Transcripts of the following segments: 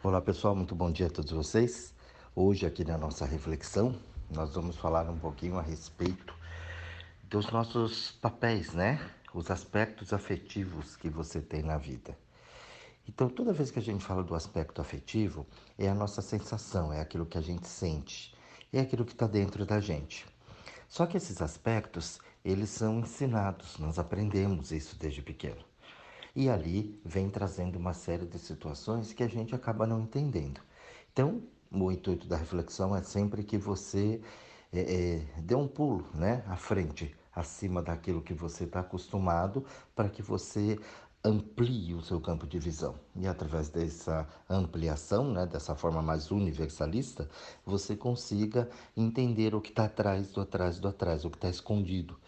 Olá pessoal, muito bom dia a todos vocês. Hoje aqui na nossa reflexão, nós vamos falar um pouquinho a respeito dos nossos papéis, né? Os aspectos afetivos que você tem na vida. Então, toda vez que a gente fala do aspecto afetivo, é a nossa sensação, é aquilo que a gente sente, é aquilo que está dentro da gente. Só que esses aspectos, eles são ensinados, nós aprendemos isso desde pequeno. E ali vem trazendo uma série de situações que a gente acaba não entendendo. Então, o intuito da reflexão é sempre que você dê um pulo, né, à frente, acima daquilo que você está acostumado, para que você amplie o seu campo de visão. E através dessa ampliação, né, dessa forma mais universalista, você consiga entender o que está atrás do atrás do atrás, o que está escondido,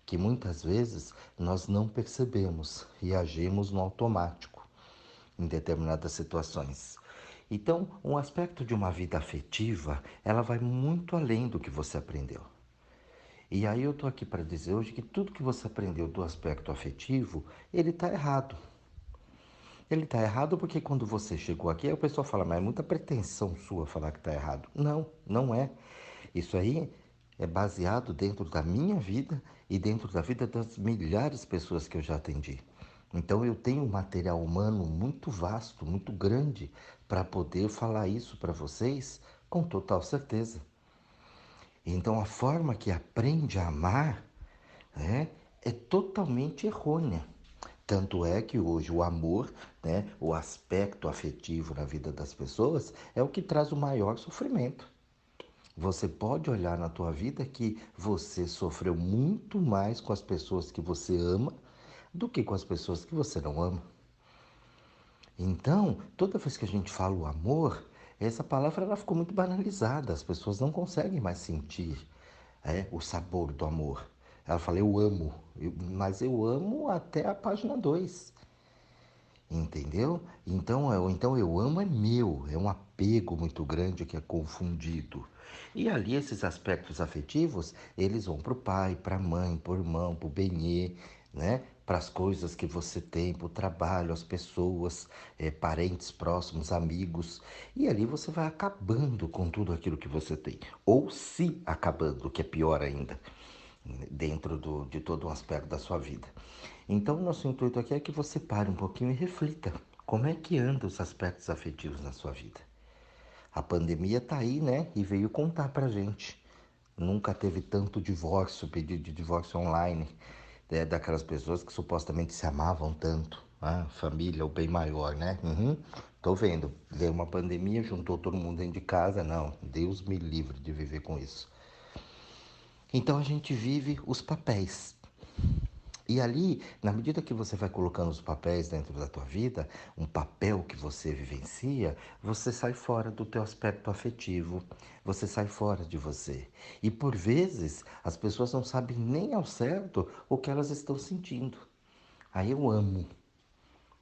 que muitas vezes nós não percebemos e agimos no automático em determinadas situações. Então, um aspecto de uma vida afetiva, ela vai muito além do que você aprendeu. E aí eu estou aqui para dizer hoje que tudo que você aprendeu do aspecto afetivo, ele está errado. Ele está errado porque quando você chegou aqui, aí o pessoal fala, mas é muita pretensão sua falar que está errado. Não, não é. Isso aí é baseado dentro da minha vida e dentro da vida das milhares de pessoas que eu já atendi. Então eu tenho um material humano muito vasto, muito grande, para poder falar isso para vocês com total certeza. Então a forma que aprende a amar, né, é totalmente errônea. Tanto é que hoje o amor, né, o aspecto afetivo na vida das pessoas é o que traz o maior sofrimento. Você pode olhar na tua vida que você sofreu muito mais com as pessoas que você ama do que com as pessoas que você não ama. Então, toda vez que a gente fala o amor, essa palavra ela ficou muito banalizada. As pessoas não conseguem mais sentir o sabor do amor. Ela fala, eu amo, mas eu amo até a página 2. Entendeu? Então eu amo é meu, é um apego muito grande que é confundido. E ali esses aspectos afetivos, eles vão para o pai, para a mãe, para o irmão, para o benê, né? Para as coisas que você tem, para o trabalho, as pessoas, parentes próximos, amigos. E ali você vai acabando com tudo aquilo que você tem. Ou se acabando, que é pior ainda dentro de todo um aspecto da sua vida. Então, nosso intuito aqui é que você pare um pouquinho e reflita. Como é que andam os aspectos afetivos na sua vida? A pandemia tá aí, né? E veio contar pra gente. Nunca teve tanto divórcio, pedido de divórcio online, daquelas pessoas que supostamente se amavam tanto. Ah, família, o bem maior, né? Uhum. Tô vendo. Veio uma pandemia, juntou todo mundo dentro de casa. Não, Deus me livre de viver com isso. Então a gente vive os papéis. E ali, na medida que você vai colocando os papéis dentro da tua vida, um papel que você vivencia, você sai fora do teu aspecto afetivo, você sai fora de você. E por vezes, as pessoas não sabem nem ao certo o que elas estão sentindo. Aí eu amo,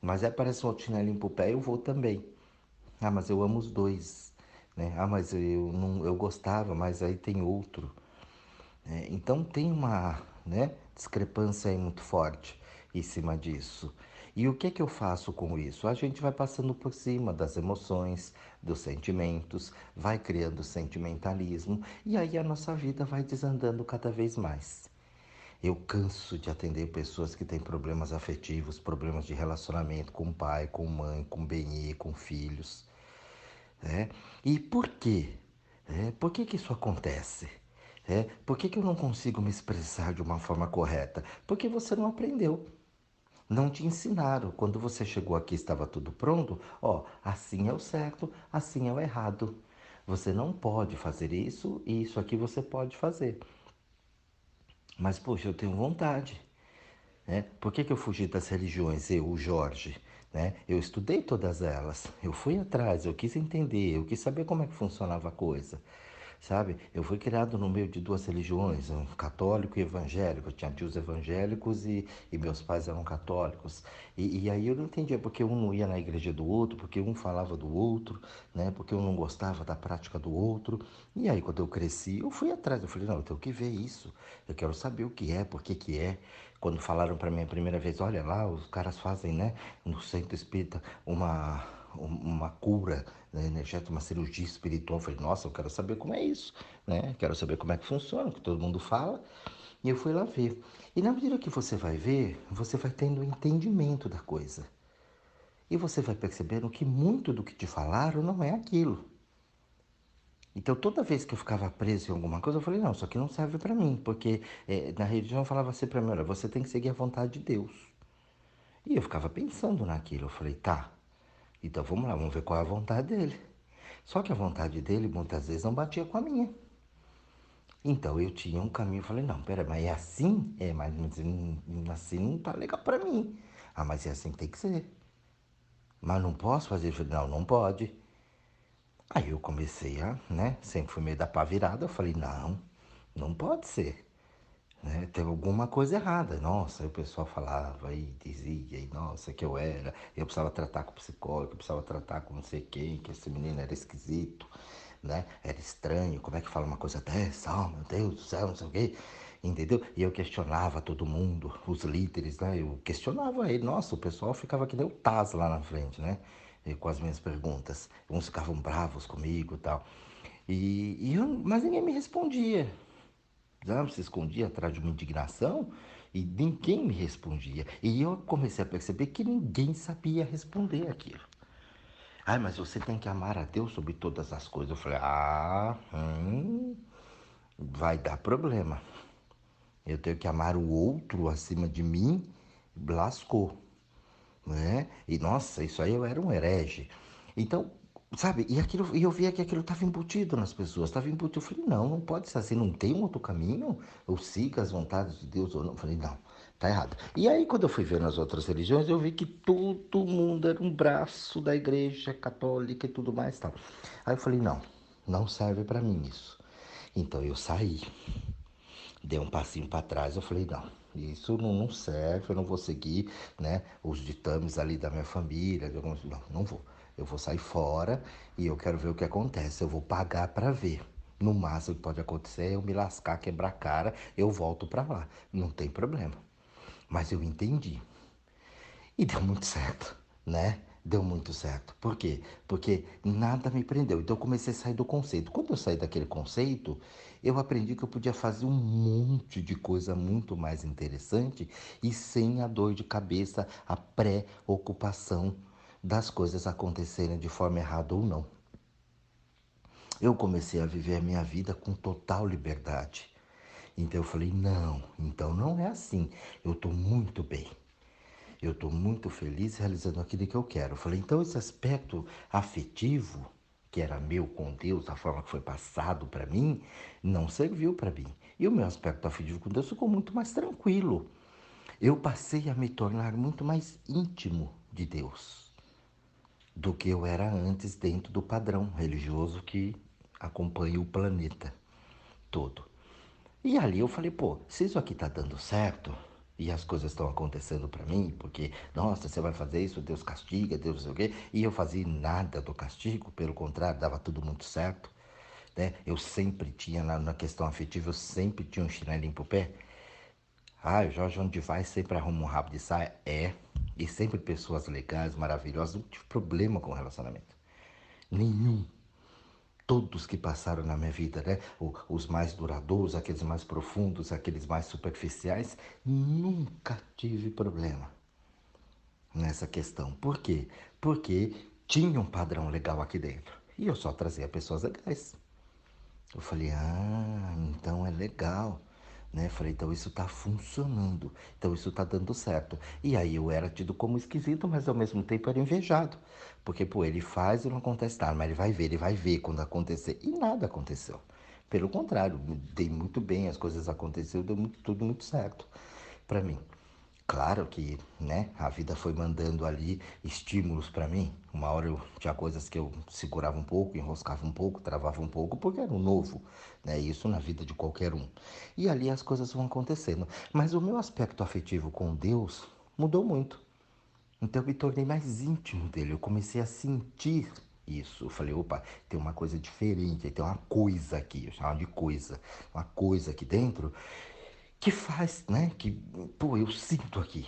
mas aí aparece um outro chinelinho pro pé, eu vou também. Ah, mas eu amo os dois, né? Ah, mas eu não, eu gostava, mas aí tem outro. Então tem uma, né, discrepância aí muito forte em cima disso. E o que que eu faço com isso? A gente vai passando por cima das emoções, dos sentimentos, vai criando sentimentalismo e aí a nossa vida vai desandando cada vez mais. Eu canso de atender pessoas que têm problemas afetivos, problemas de relacionamento com pai, com mãe, com benê, com filhos. Né? E por quê? Por que que isso acontece? Por que que eu não consigo me expressar de uma forma correta? Porque você não aprendeu. Não te ensinaram. Quando você chegou aqui estava tudo pronto. Ó, assim é o certo, assim é o errado. Você não pode fazer isso e isso aqui você pode fazer. Mas, poxa, eu tenho vontade. Né? Por que que eu fugi das religiões, eu, o Jorge? Né? Eu estudei todas elas, eu fui atrás, eu quis entender, eu quis saber como é que funcionava a coisa, sabe? Eu fui criado no meio de duas religiões, um católico e evangélico. Eu tinha tios evangélicos e meus pais eram católicos. E aí eu não entendia porque um não ia na igreja do outro, porque um falava do outro, né? Porque um não gostava da prática do outro. E aí quando eu cresci, eu fui atrás, eu falei, não, eu tenho que ver isso, eu quero saber o que é, por que que é. Quando falaram para mim a primeira vez, olha lá, os caras fazem, né, no centro espírita uma cura, né, energética, uma cirurgia espiritual. Eu falei, nossa, eu quero saber como é isso, né? Quero saber como é que funciona, que todo mundo fala. E eu fui lá ver. E na medida que você vai ver, você vai tendo entendimento da coisa. E você vai percebendo que muito do que te falaram não é aquilo. Então, toda vez que eu ficava preso em alguma coisa, eu falei, não, isso aqui não serve para mim, porque na religião falava assim para mim, olha, você tem que seguir a vontade de Deus. E eu ficava pensando naquilo, eu falei, tá, então vamos lá, vamos ver qual é a vontade dele. Só que a vontade dele muitas vezes não batia com a minha. Então eu tinha um caminho, eu falei, não, pera, mas é assim? É, mas assim não tá legal para mim. Ah, mas é assim que tem que ser. Mas não posso fazer? Eu falei, não, não pode. Aí eu comecei a, né, sempre fui meio da pá virada, eu falei, não, não pode ser. Né? Tem alguma coisa errada. Nossa, aí o pessoal falava e dizia, e nossa, que eu precisava tratar com psicólogo, eu precisava tratar com não sei quem, que esse menino era esquisito, né? Era estranho, como é que fala uma coisa dessa? Oh, meu Deus do céu, não sei o quê. Entendeu? E eu questionava todo mundo, os líderes, né? Eu questionava ele. Nossa, o pessoal ficava que nem o Taz lá na frente, né? E com as minhas perguntas. Uns ficavam bravos comigo e tal. Mas ninguém me respondia. Sabe? Se escondia atrás de uma indignação e ninguém me respondia. E eu comecei a perceber que ninguém sabia responder aquilo. Ai, mas você tem que amar a Deus sobre todas as coisas. Eu falei, vai dar problema. Eu tenho que amar o outro acima de mim, lascou, né? E nossa, isso aí eu era um herege. Então, sabe, e eu via que aquilo estava embutido nas pessoas, estava embutido. Eu falei, não, não pode ser assim, não tem um outro caminho? Eu siga as vontades de Deus ou não? Eu falei, não, tá errado. E aí, quando eu fui ver nas outras religiões, eu vi que todo mundo era um braço da igreja católica e tudo mais, tal. Aí eu falei, não, não serve para mim isso. Então eu saí, dei um passinho para trás, eu falei, não, isso não serve, eu não vou seguir, né, os ditames ali da minha família, não vou. Eu vou sair fora e eu quero ver o que acontece, eu vou pagar para ver. No máximo que pode acontecer é eu me lascar, quebrar a cara, eu volto para lá, não tem problema. Mas eu entendi. E deu muito certo, né? Deu muito certo. Por quê? Porque nada me prendeu. Então eu comecei a sair do conceito. Quando eu saí daquele conceito, eu aprendi que eu podia fazer um monte de coisa muito mais interessante e sem a dor de cabeça, a preocupação das coisas acontecerem de forma errada ou não. Eu comecei a viver a minha vida com total liberdade. Então eu falei, não, então não é assim. Eu estou muito bem. Eu estou muito feliz realizando aquilo que eu quero. Eu falei, então esse aspecto afetivo, que era meu com Deus, a forma que foi passado para mim, não serviu para mim. E o meu aspecto afetivo com Deus ficou muito mais tranquilo. Eu passei a me tornar muito mais íntimo de Deus do que eu era antes dentro do padrão religioso que acompanha o planeta todo. E ali eu falei, pô, se isso aqui tá dando certo e as coisas estão acontecendo para mim, porque, nossa, você vai fazer isso, Deus castiga, Deus não sei o quê, e eu fazia nada do castigo, pelo contrário, dava tudo muito certo, né? Eu sempre tinha, na questão afetiva, eu sempre tinha um chinelinho pro pé. Ah, o Jorge, onde vai, sempre arruma um rabo de saia. É, e sempre pessoas legais, maravilhosas, não tive problema com o relacionamento. Nenhum. Todos que passaram na minha vida, né? Os mais duradouros, aqueles mais profundos, aqueles mais superficiais, nunca tive problema nessa questão. Por quê? Porque tinha um padrão legal aqui dentro. E eu só trazia pessoas legais. Eu falei, então é legal. Né? Falei, então isso tá funcionando. Então isso tá dando certo. E aí eu era tido como esquisito, mas ao mesmo tempo era invejado. Porque, pô, ele faz e não acontece nada, mas ele vai ver quando acontecer. E nada aconteceu. Pelo contrário, dei muito bem, as coisas aconteceram, tudo muito certo para mim. Claro que, né, a vida foi mandando ali estímulos para mim. Uma hora eu tinha coisas que eu segurava um pouco, enroscava um pouco, travava um pouco, porque era um novo, né? Isso na vida de qualquer um. E ali as coisas vão acontecendo. Mas o meu aspecto afetivo com Deus mudou muito. Então eu me tornei mais íntimo dele. Eu comecei a sentir isso. Eu falei, opa, tem uma coisa diferente, tem uma coisa aqui, eu chamava de coisa, uma coisa aqui dentro que faz, né? Que, pô, eu sinto aqui.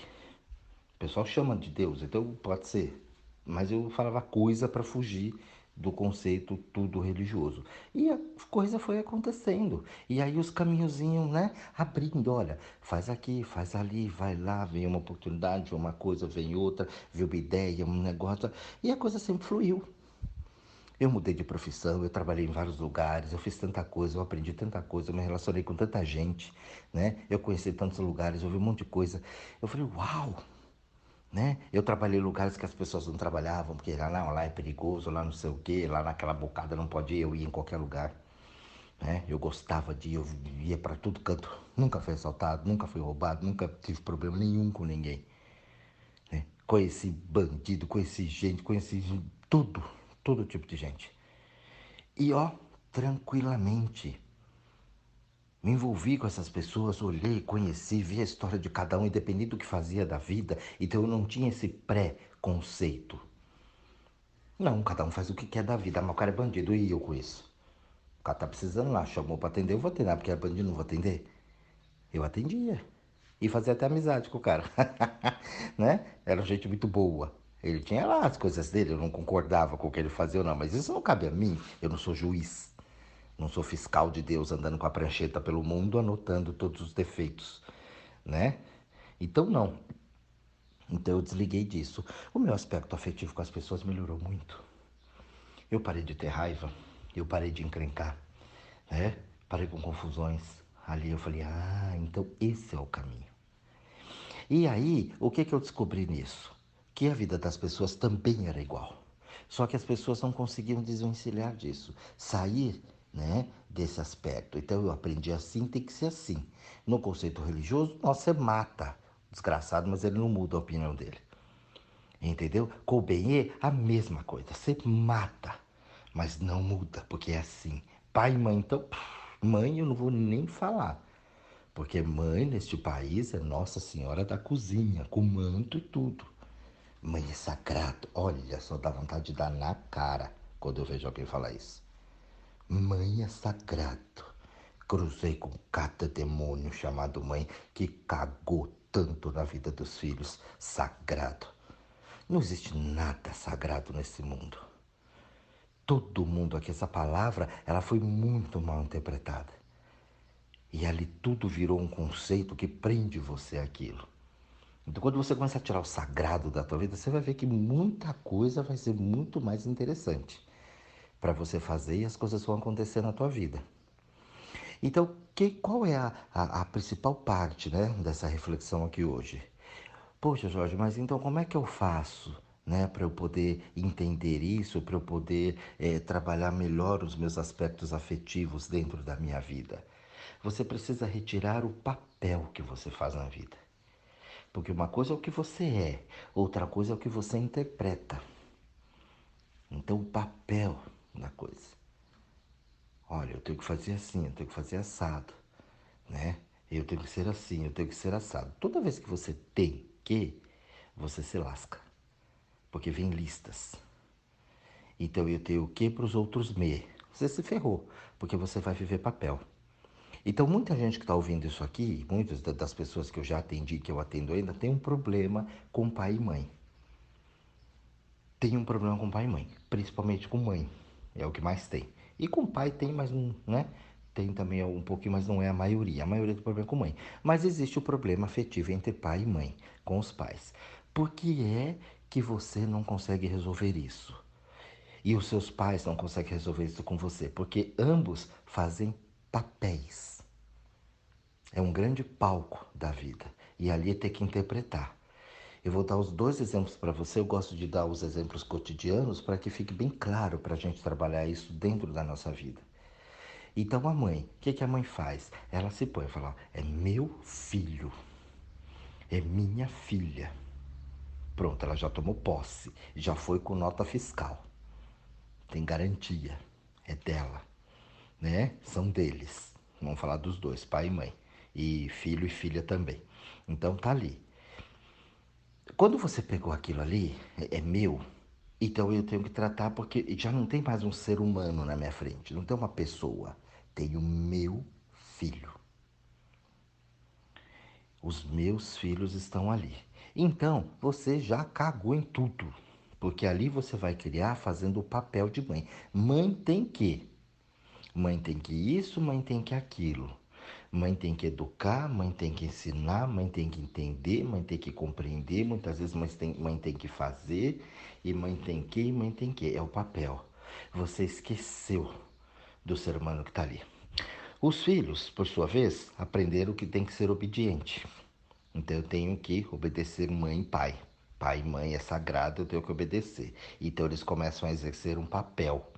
O pessoal chama de Deus, então pode ser. mas eu falava coisa para fugir do conceito tudo religioso. E a coisa foi acontecendo. E aí os caminhozinhos, né, abrindo, olha, faz aqui, faz ali, vai lá, vem uma oportunidade, uma coisa, vem outra, vem uma ideia, um negócio, e a coisa sempre fluiu. Eu mudei de profissão, eu trabalhei em vários lugares, eu fiz tanta coisa, eu aprendi tanta coisa, eu me relacionei com tanta gente, né? Eu conheci tantos lugares, eu vi um monte de coisa. Eu falei, uau, né? Eu trabalhei em lugares que as pessoas não trabalhavam, porque lá é perigoso, lá não sei o quê, lá naquela bocada não pode ir, eu ia em qualquer lugar, né? Eu gostava de ir, eu ia para todo canto. Nunca fui assaltado, nunca fui roubado, nunca tive problema nenhum com ninguém, né? Conheci bandido, conheci gente, conheci tudo, todo tipo de gente. E ó, tranquilamente. Me envolvi com essas pessoas, olhei, conheci, vi a história de cada um, independente do que fazia da vida. Então eu não tinha esse pré-conceito. Não, cada um faz o que quer da vida. Mas o cara é bandido e eu com isso. O cara tá precisando lá, chamou pra atender, eu vou atender. Porque é bandido, não vou atender. Eu atendia. E fazia até amizade com o cara. Né? Era gente muito boa. Ele tinha lá as coisas dele, eu não concordava com o que ele fazia ou não. Mas isso não cabe a mim. Eu não sou juiz. Não sou fiscal de Deus andando com a prancheta pelo mundo anotando todos os defeitos, né? Então não. Então eu desliguei disso. O meu aspecto afetivo com as pessoas melhorou muito. Eu parei de ter raiva, eu parei de encrencar, né? Parei com confusões. Ali eu falei, ah, então esse é o caminho. E aí, o que eu descobri nisso? Que a vida das pessoas também era igual. Só que as pessoas não conseguiam desvencilhar disso, sair, né, desse aspecto. Então eu aprendi assim, tem que ser assim. No conceito religioso, nossa, você mata o desgraçado, mas ele não muda a opinião dele. Entendeu? Com o Benê, a mesma coisa. Você mata, mas não muda, porque é assim. Pai e mãe, então, mãe eu não vou nem falar. Porque mãe neste país é Nossa Senhora da Cozinha, com manto e tudo. Mãe é sagrado. Olha, só dá vontade de dar na cara quando eu vejo alguém falar isso. Mãe é sagrado. Cruzei com cada demônio chamado mãe que cagou tanto na vida dos filhos. Sagrado. Não existe nada sagrado nesse mundo. Todo mundo aqui, essa palavra, ela foi muito mal interpretada. E ali tudo virou um conceito que prende você àquilo. Então, quando você começa a tirar o sagrado da tua vida, você vai ver que muita coisa vai ser muito mais interessante para você fazer e as coisas vão acontecer na tua vida. Então, qual é a principal parte, né, dessa reflexão aqui hoje? Poxa, Jorge, mas então como é que eu faço, né, para eu poder entender isso, para eu poder trabalhar melhor os meus aspectos afetivos dentro da minha vida? Você precisa retirar o papel que você faz na vida. Porque uma coisa é o que você é, outra coisa é o que você interpreta. Então, o papel da coisa. Olha, eu tenho que fazer assim, eu tenho que fazer assado, né? Eu tenho que ser assim, eu tenho que ser assado. Toda vez que você tem que, você se lasca. Porque vem listas. Então, eu tenho o que para os outros me. Você se ferrou, porque você vai viver papel. Então, muita gente que está ouvindo isso aqui, muitas das pessoas que eu já atendi, que eu atendo ainda, tem um problema com pai e mãe. Tem um problema com pai e mãe, principalmente com mãe, é o que mais tem. E com pai tem, mas não, né? Tem também um pouquinho, mas não é a maioria. A maioria do problema é com mãe. Mas existe o problema afetivo entre pai e mãe, com os pais. Por que é que você não consegue resolver isso? E os seus pais não conseguem resolver isso com você? Porque ambos fazem papéis. É um grande palco da vida. E ali tem que interpretar. Eu vou dar os dois exemplos para você. Eu gosto de dar os exemplos cotidianos para que fique bem claro para a gente trabalhar isso dentro da nossa vida. Então a mãe, o que a mãe faz? Ela se põe e fala, é meu filho, é minha filha. Pronto, ela já tomou posse, já foi com nota fiscal. Tem garantia, é dela, né? São deles. Vamos falar dos dois, pai e mãe. E filho e filha também. Então tá ali. Quando você pegou aquilo ali, é meu, então eu tenho que tratar porque já não tem mais um ser humano na minha frente, não tem uma pessoa, tem o meu filho. Os meus filhos estão ali. Então, você já cagou em tudo. Porque ali você vai criar fazendo o papel de mãe. Mãe tem que. Mãe tem que isso, mãe tem que aquilo. Mãe tem que educar, mãe tem que ensinar, mãe tem que entender, mãe tem que compreender. Muitas vezes mãe tem que fazer, e mãe tem que. É o papel. Você esqueceu do ser humano que está ali. Os filhos, por sua vez, aprenderam que tem que ser obediente. Então eu tenho que obedecer mãe e pai. Pai e mãe é sagrado, eu tenho que obedecer. Então eles começam a exercer um papel.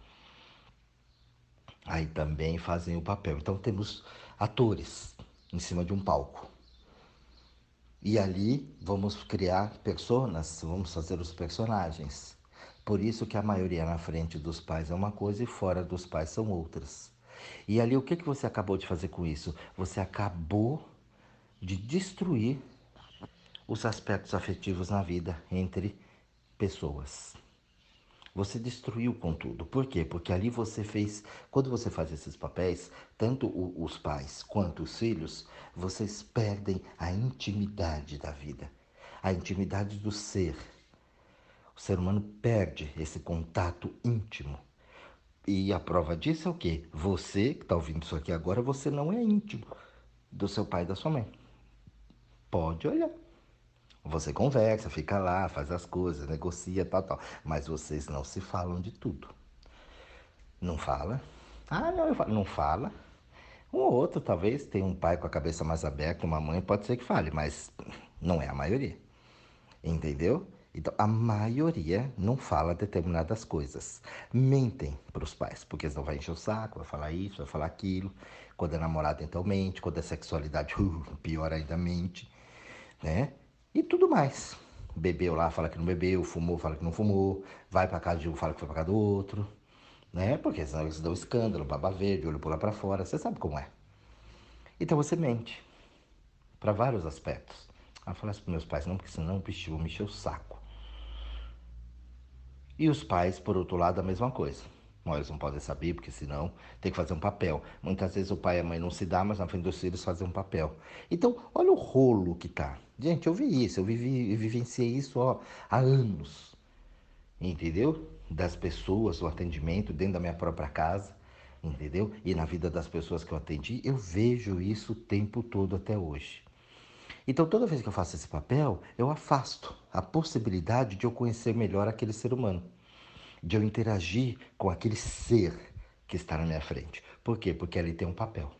Aí também fazem o papel. Então temos atores em cima de um palco. E ali vamos criar personas, vamos fazer os personagens. Por isso que a maioria na frente dos pais é uma coisa e fora dos pais são outras. E ali o que você acabou de fazer com isso? Você acabou de destruir os aspectos afetivos na vida entre pessoas. Você destruiu com tudo. Por quê? Porque ali você fez. Quando você faz esses papéis, tanto os pais quanto os filhos, vocês perdem a intimidade da vida, a intimidade do ser. O ser humano perde esse contato íntimo. E a prova disso é o quê? Você que está ouvindo isso aqui agora, você não é íntimo do seu pai e da sua mãe. Pode olhar. Você conversa, fica lá, faz as coisas, negocia, tal, tal. Mas vocês não se falam de tudo. Não fala. Ah, não, eu falo. Não fala. Um ou outro, talvez, tem um pai com a cabeça mais aberta, uma mãe, pode ser que fale, mas não é a maioria. Entendeu? Então, a maioria não fala determinadas coisas. Mentem para os pais, porque senão vai encher o saco, vai falar isso, vai falar aquilo. Quando é namorado, então mente. Quando é sexualidade, pior ainda mente, né? E tudo mais. Bebeu lá, fala que não bebeu, fumou, fala que não fumou, vai para casa de um, fala que foi para casa do outro, né? Porque senão eles dão escândalo, baba verde, olho pula para fora, você sabe como é. Então você mente para vários aspectos. Ah, falar isso para meus pais não, porque senão bicho, vão me encher o saco. E os pais, por outro lado, a mesma coisa. Bom, eles não podem saber, porque senão tem que fazer um papel. Muitas vezes o pai e a mãe não se dão, mas na frente dos filhos fazem um papel. Então, olha o rolo que tá. Gente, eu vi isso, eu vivenciei isso ó, há anos. Entendeu? Das pessoas, o atendimento dentro da minha própria casa. Entendeu? E na vida das pessoas que eu atendi, eu vejo isso o tempo todo até hoje. Então, toda vez que eu faço esse papel, eu afasto a possibilidade de eu conhecer melhor aquele ser humano, de eu interagir com aquele ser que está na minha frente. Por quê? Porque ali tem um papel.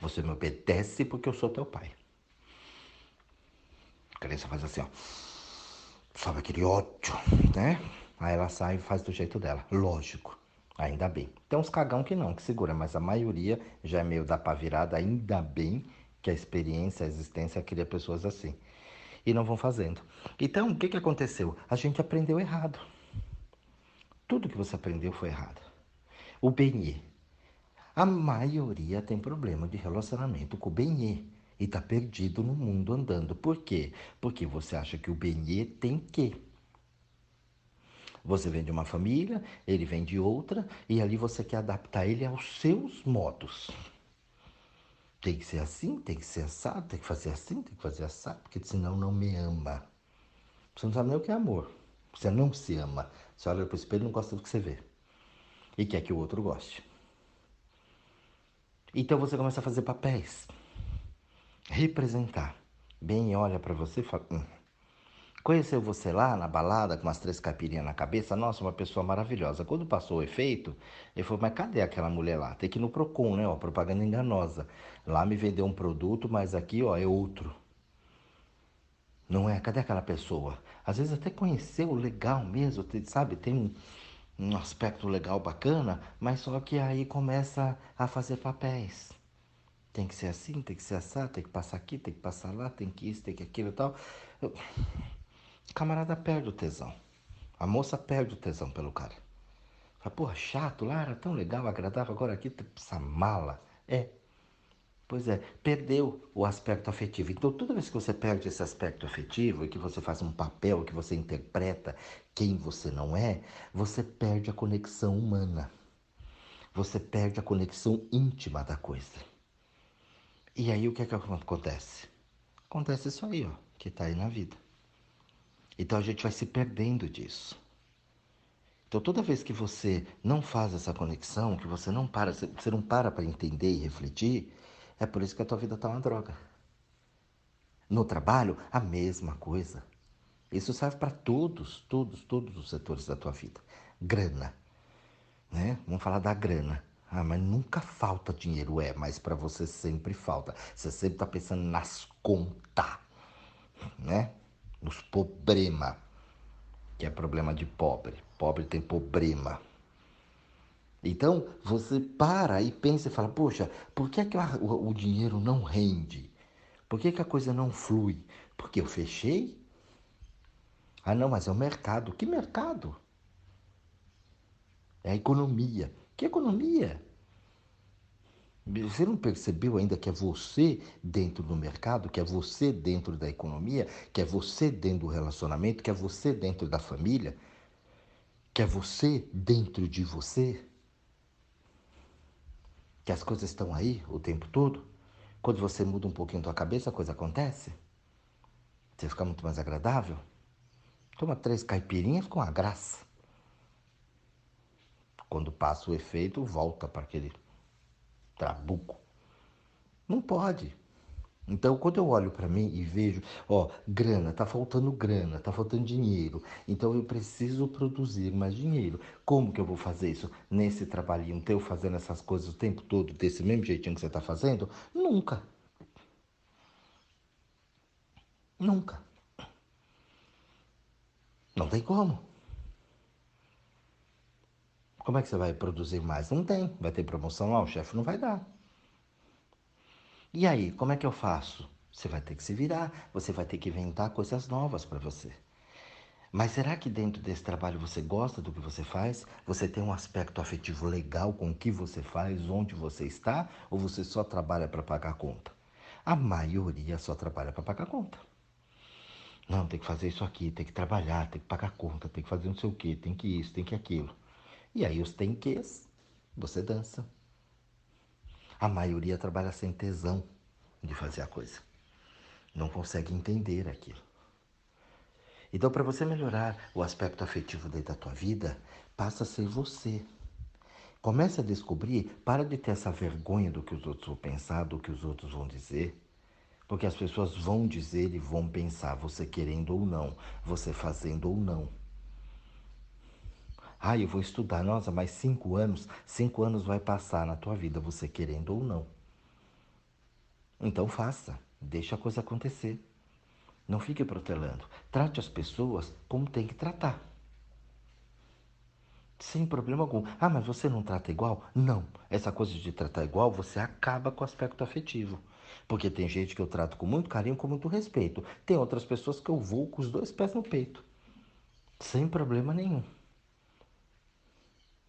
Você me obedece porque eu sou teu pai. A criança faz assim, ó. Sobe aquele ódio, né? Aí ela sai e faz do jeito dela. Lógico. Ainda bem. Tem uns cagão que não, que segura, mas a maioria já é meio da pá virada. Ainda bem que a experiência, a existência cria pessoas assim. E não vão fazendo. Então, o que, que aconteceu? A gente aprendeu errado. Tudo que você aprendeu foi errado. O benê. A maioria tem problema de relacionamento com o benê. E tá perdido no mundo andando. Por quê? Porque você acha que o benê tem que. Você vem de uma família, ele vem de outra, e ali você quer adaptar ele aos seus modos. Tem que ser assim, tem que ser assado, tem que fazer assim, tem que fazer assado, porque senão não me ama. Você não sabe nem o que é amor. Você não se ama. Você olha pro espelho e não gosta do que você vê. E quer que o outro goste. Então você começa a fazer papéis. Representar. Bem, olha para você e fala... Conheceu você lá na balada com umas 3 caipirinhas na cabeça? Nossa, uma pessoa maravilhosa. Quando passou o efeito, ele falou, mas cadê aquela mulher lá? Tem que ir no Procon, né? Ó, propaganda enganosa. Lá me vendeu um produto, mas aqui, ó, é outro. Não é? Cadê aquela pessoa? Às vezes até conheceu legal mesmo, sabe? Tem um aspecto legal bacana, mas só que aí começa a fazer papéis. Tem que ser assim, tem que ser assado, tem que passar aqui, tem que passar lá, tem que isso, tem que aquilo e tal. O camarada perde o tesão. A moça perde o tesão pelo cara. Fala, porra, chato lá, era tão legal, agradável, agora aqui essa mala. É, pois é, perdeu o aspecto afetivo. Então, toda vez que você perde esse aspecto afetivo e que você faz um papel, que você interpreta quem você não é, você perde a conexão humana. Você perde a conexão íntima da coisa. E aí, o que é que acontece? Acontece isso aí, ó, que tá aí na vida. Então, a gente vai se perdendo disso. Então, toda vez que você não faz essa conexão, que você não para entender e refletir, é por isso que a tua vida está uma droga. No trabalho, a mesma coisa. Isso serve para todos os setores da tua vida. Grana, né? Vamos falar da grana. Ah, mas nunca falta dinheiro, mas para você sempre falta. Você sempre está pensando nas contas, né? Nos problema, que é problema de pobre. Pobre tem problema. Então, você para e pensa e fala, poxa, por que, o dinheiro não rende? Por que a coisa não flui? Porque eu fechei? Ah, não, mas é o mercado. Que mercado? É a economia. Que economia? Você não percebeu ainda que é você dentro do mercado, que é você dentro da economia, que é você dentro do relacionamento, que é você dentro da família, que é você dentro de você? Que as coisas estão aí o tempo todo? Quando você muda um pouquinho a tua cabeça, a coisa acontece? Você fica muito mais agradável? Toma 3 caipirinhas com a graça. Quando passa o efeito, volta para aquele trabuco. Não pode. Então, quando eu olho para mim e vejo, grana, tá faltando dinheiro. Então, eu preciso produzir mais dinheiro. Como que eu vou fazer isso? Nesse trabalhinho teu, fazendo essas coisas o tempo todo, desse mesmo jeitinho que você tá fazendo? Nunca. Nunca. Não tem como. Como é que você vai produzir mais? Não tem. Vai ter promoção lá, o chefe não vai dar. E aí, como é que eu faço? Você vai ter que se virar, você vai ter que inventar coisas novas para você. Mas será que dentro desse trabalho você gosta do que você faz? Você tem um aspecto afetivo legal com o que você faz, onde você está? Ou você só trabalha para pagar a conta? A maioria só trabalha para pagar a conta. Não, tem que fazer isso aqui, tem que trabalhar, tem que pagar a conta, tem que fazer não sei o quê, tem que isso, tem que aquilo. E aí os tem quês, você dança. A maioria trabalha sem tesão de fazer a coisa. Não consegue entender aquilo. Então, para você melhorar o aspecto afetivo dentro da tua vida, passa a ser você. Comece a descobrir, para de ter essa vergonha do que os outros vão pensar, do que os outros vão dizer. Porque as pessoas vão dizer e vão pensar, você querendo ou não, você fazendo ou não. Ah, eu vou estudar. Nossa, mas 5 anos vai passar na tua vida, você querendo ou não. Então faça, deixa a coisa acontecer. Não fique protelando. Trate as pessoas como tem que tratar. Sem problema algum. Ah, mas você não trata igual? Não. Essa coisa de tratar igual, você acaba com o aspecto afetivo. Porque tem gente que eu trato com muito carinho, com muito respeito. Tem outras pessoas que eu vou com os 2 pés no peito. Sem problema nenhum.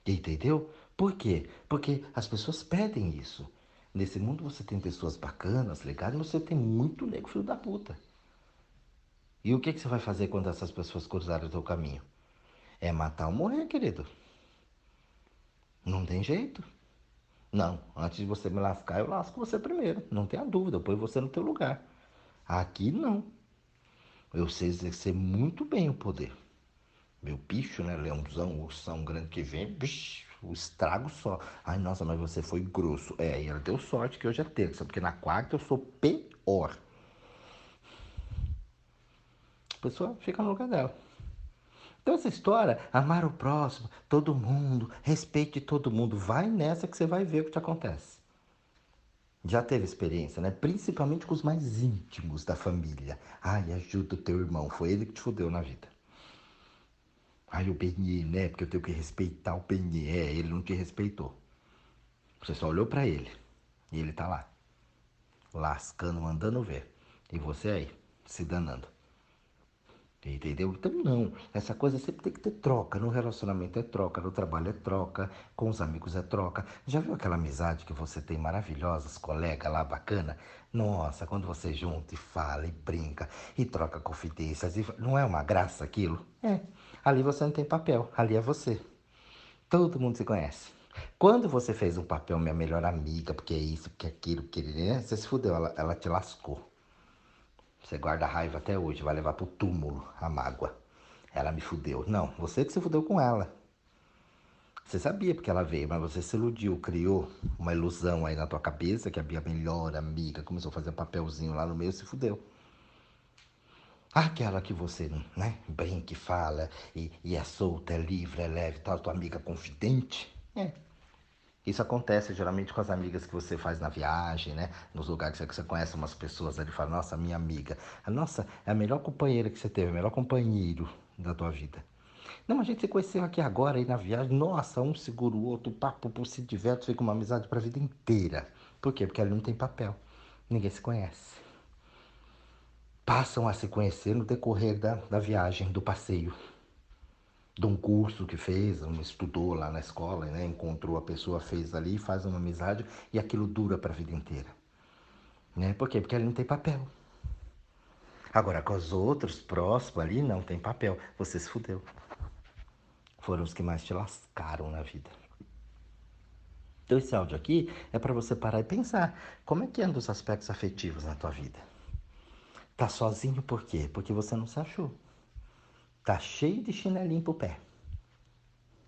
Entendeu? Por quê? Porque as pessoas pedem isso. Nesse mundo você tem pessoas bacanas, legais, mas você tem muito nego filho da puta. E o que você vai fazer quando essas pessoas cruzarem o teu caminho? É matar ou morrer, querido. Não tem jeito. Não, antes de você me lascar, eu lasco você primeiro. Não tenha dúvida, eu ponho você no teu lugar. Aqui não. Eu sei exercer muito bem o poder. Meu bicho, né? Leãozão, ursão grande que vem, bicho, o estrago só. Ai, nossa, mas você foi grosso. E ela deu sorte que hoje é terça, porque na quarta eu sou pior. A pessoa fica no lugar dela. Então essa história, amar o próximo, todo mundo, respeite todo mundo, vai nessa que você vai ver o que te acontece. Já teve experiência, né? Principalmente com os mais íntimos da família. Ai, ajuda o teu irmão, foi ele que te fudeu na vida. Ai, o Benê, né? Porque eu tenho que respeitar o Benê. Ele não te respeitou. Você só olhou pra ele. E ele tá lá, lascando, mandando ver. E você aí, se danando. Entendeu? Então não, essa coisa sempre tem que ter troca. No relacionamento é troca, no trabalho é troca, com os amigos é troca. Já viu aquela amizade que você tem maravilhosas, colega lá, bacana? Nossa, quando você junta e fala e brinca e troca confidências, não é uma graça aquilo? É, ali você não tem papel, ali é você. Todo mundo se conhece. Quando você fez um papel minha melhor amiga, porque é isso, porque é aquilo, porque né? Você se fudeu, ela te lascou. Você guarda a raiva até hoje, vai levar pro túmulo a mágoa. Ela me fudeu. Não, você que se fudeu com ela. Você sabia porque ela veio, mas você se iludiu, criou uma ilusão aí na tua cabeça que a minha melhor amiga começou a fazer um papelzinho lá no meio e se fudeu. Aquela que você, né, brinca e fala, e é solta, é livre, é leve, tal, tua amiga confidente. É. Isso acontece geralmente com as amigas que você faz na viagem, né? Nos lugares que você conhece umas pessoas ali e fala, nossa, minha amiga. Nossa, é a melhor companheira que você teve, o melhor companheiro da tua vida. Não, a gente se conheceu aqui agora aí na viagem. Nossa, um segura o outro, papo, se diverte, fica uma amizade pra vida inteira. Por quê? Porque ali não tem papel. Ninguém se conhece. Passam a se conhecer no decorrer da viagem, do passeio, de um curso que fez, estudou lá na escola, né? Encontrou a pessoa, fez ali, faz uma amizade e aquilo dura para a vida inteira. Né? Por quê? Porque ali não tem papel. Agora, com os outros próximos ali, não tem papel. Você se fudeu. Foram os que mais te lascaram na vida. Então esse áudio aqui é para você parar e pensar. Como é que anda os aspectos afetivos na tua vida? Tá sozinho por quê? Porque você não se achou. Tá cheio de chinelinho pro pé.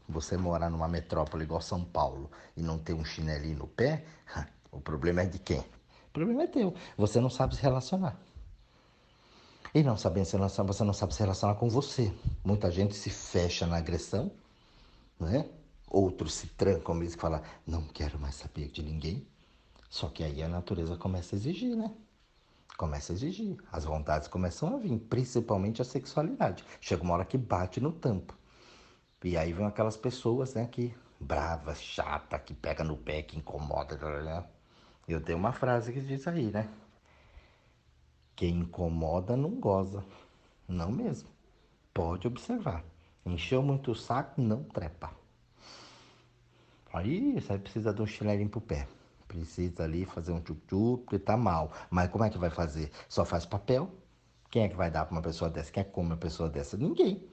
Você mora numa metrópole igual São Paulo e não ter um chinelinho no pé, o problema é de quem? O problema é teu. Você não sabe se relacionar. E não sabendo se relacionar, você não sabe se relacionar com você. Muita gente se fecha na agressão, né? Outros se trancam mesmo e falam, não quero mais saber de ninguém. Só que aí a natureza começa a exigir, né? Começa a exigir. As vontades começam a vir, principalmente a sexualidade. Chega uma hora que bate no tampo. E aí vem aquelas pessoas, né, que bravas, chata, que pega no pé, que incomoda. Né? Eu tenho uma frase que diz aí, né? Quem incomoda não goza. Não mesmo. Pode observar. Encheu muito o saco, não trepa. Aí você precisa de um chinelinho pro pé. Precisa ali fazer um tchup-tchup, porque tá mal. Mas como é que vai fazer? Só faz papel? Quem é que vai dar pra uma pessoa dessa? Quem é que come uma pessoa dessa? Ninguém.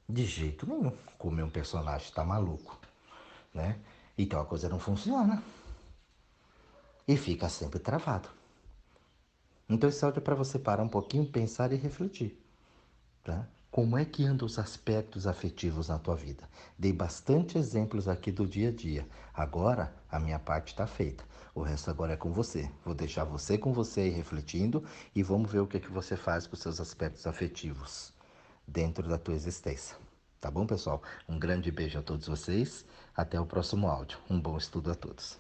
De jeito nenhum. Comer um personagem tá maluco, né? Então a coisa não funciona. E fica sempre travado. Então esse áudio é para você parar um pouquinho, pensar e refletir. Tá? Como é que andam os aspectos afetivos na tua vida? Dei bastante exemplos aqui do dia a dia. Agora a minha parte está feita. O resto agora é com você. Vou deixar você com você aí refletindo e vamos ver o que, que você faz com os seus aspectos afetivos dentro da tua existência. Tá bom, pessoal? Um grande beijo a todos vocês. Até o próximo áudio. Um bom estudo a todos.